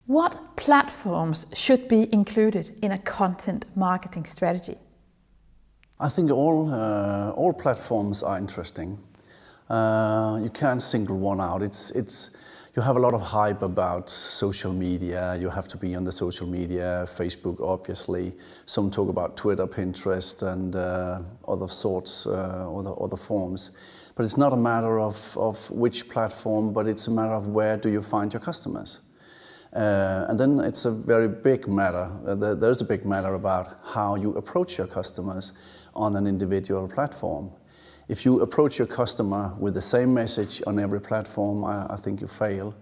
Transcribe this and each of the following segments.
What platforms should be included in a content marketing strategy? I think all platforms are interesting. You can't single one out. You have a lot of hype about social media. You have to be on the social media, Facebook obviously. Some talk about Twitter, Pinterest, and other sorts, other forms. But it's not a matter of which platform, but it's a matter of where do you find your customers. And then it's a very big matter. There's a big matter about how you approach your customers on an individual platform. If you approach your customer with the same message on every platform, I think you fail.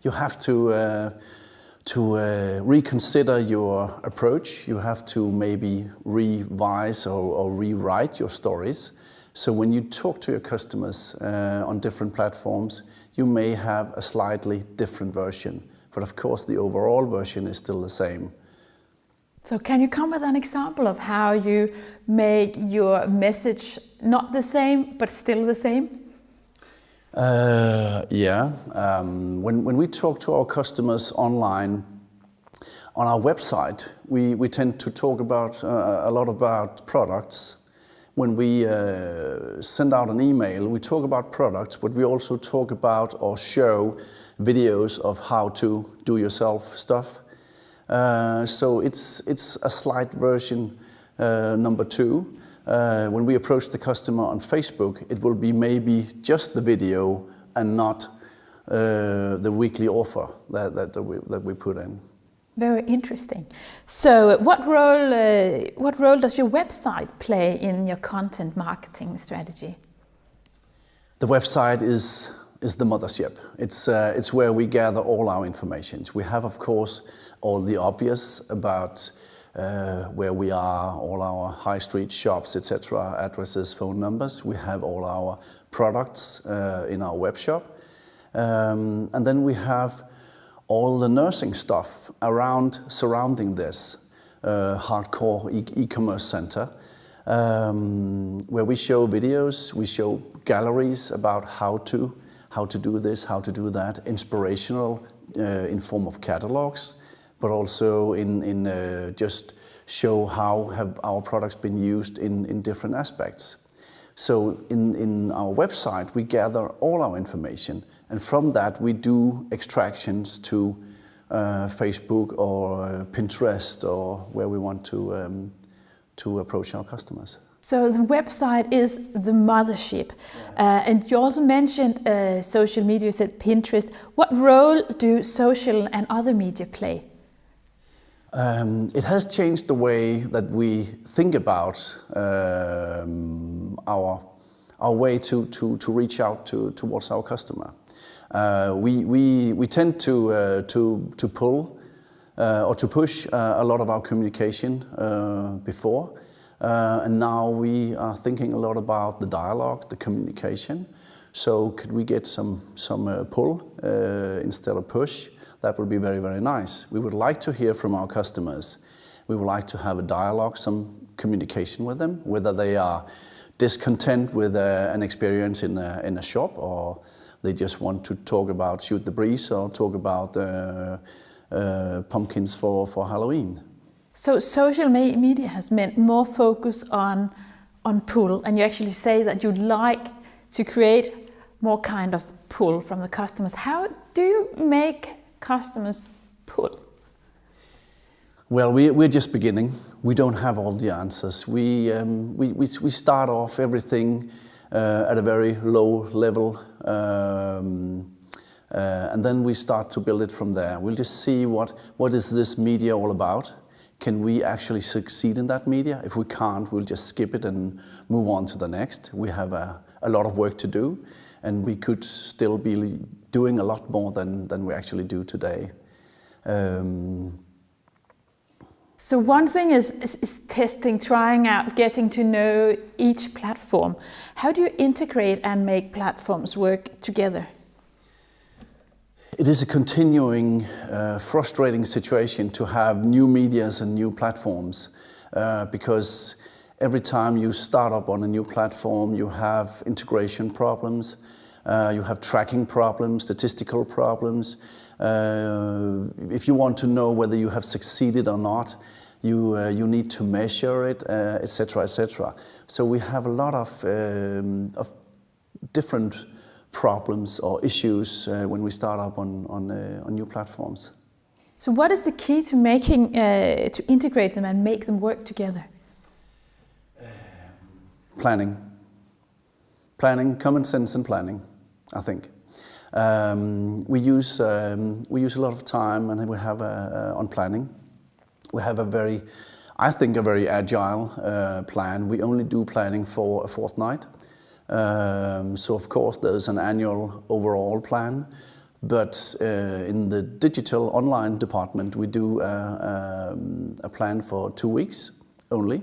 You have to reconsider your approach. You have to maybe revise or rewrite your stories. So when you talk to your customers on different platforms, you may have a slightly different version. But of course, the overall version is still the same. So can you come with an example of how you made your message not the same, but still the same? Yeah. When we talk to our customers online, on our website, we tend to talk about a lot about products. When we send out an email, we talk about products, but we also talk about or show videos of how to do-yourself stuff. So it's a slight version number 2. When we approach the customer on Facebook, it will be maybe just the video and not the weekly offer that we put in. Very interesting. So what role does your website play in your content marketing strategy? The website is the mothership. It's where we gather all our information. We have, of course, all the obvious about where we are, all our high street shops, etc., addresses, phone numbers. We have all our products in our web shop. And then we have all the nursing stuff surrounding this hardcore e-commerce center, where we show videos, we show galleries about how to do this, how to do that, inspirational in form of catalogs, but also in just show how have our products been used in different aspects. So in our website, we gather all our information, and from that we do extractions to Facebook or Pinterest or where we want to approach our customers. So the website is the mothership. And you also mentioned social media, you said Pinterest. What role do social and other media play? It has changed the way that we think about our way to reach out towards our customer. We tend to pull or to push a lot of our communication before, and now we are thinking a lot about the dialogue, the communication. So could we get some pull instead of push? That would be very, very nice. We would like to hear from our customers. We would like to have a dialogue, some communication with them, whether they are discontent with an experience in a shop, or they just want to talk about shoot the breeze or talk about pumpkins for Halloween. So social media has meant more focus on pull, and you actually say that you'd like to create more kind of pull from the customers. How do you make customers pull? Well, we're just beginning. We don't have all the answers. We start off everything at a very low level, and then we start to build it from there. We'll just see what is this media all about. Can we actually succeed in that media? If we can't, we'll just skip it and move on to the next. We have a lot of work to do, and we could still be doing a lot more than we actually do today. So one thing is testing, trying out, getting to know each platform. How do you integrate and make platforms work together? It is a continuing, frustrating situation to have new medias and new platforms, because every time you start up on a new platform, you have integration problems, you have tracking problems, statistical problems. If you want to know whether you have succeeded or not, you need to measure it, etc., etc. So we have a lot of different problems or issues when we start up on new platforms. So what is the key to making to integrate them and make them work together? Planning, common sense, and planning. I think we use a lot of time, and we have on planning. We have a very agile plan. We only do planning for a fortnight. So of course there's an annual overall plan, but in the digital online department we do a plan for 2 weeks only,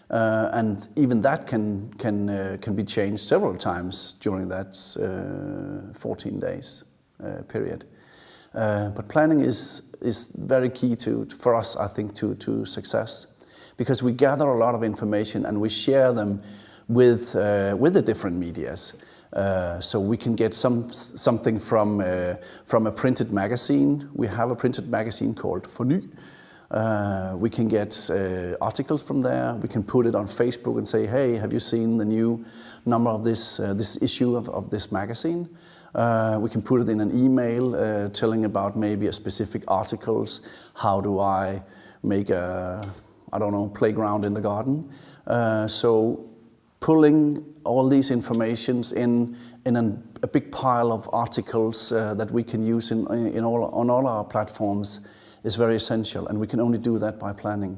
and even that can be changed several times during that 14 days period. But planning is very key for us, I think, to success, because we gather a lot of information and we share them with the different medias. So we can get something from a printed magazine. We have a printed magazine called Forny. We can get articles from there. We can put it on Facebook and say, hey, have you seen the new number of this issue of this magazine? We can put it in an email telling about maybe a specific articles. How do I make a, playground in the garden? So pulling all these informations in a big pile of articles that we can use on all our platforms is very essential, and we can only do that by planning.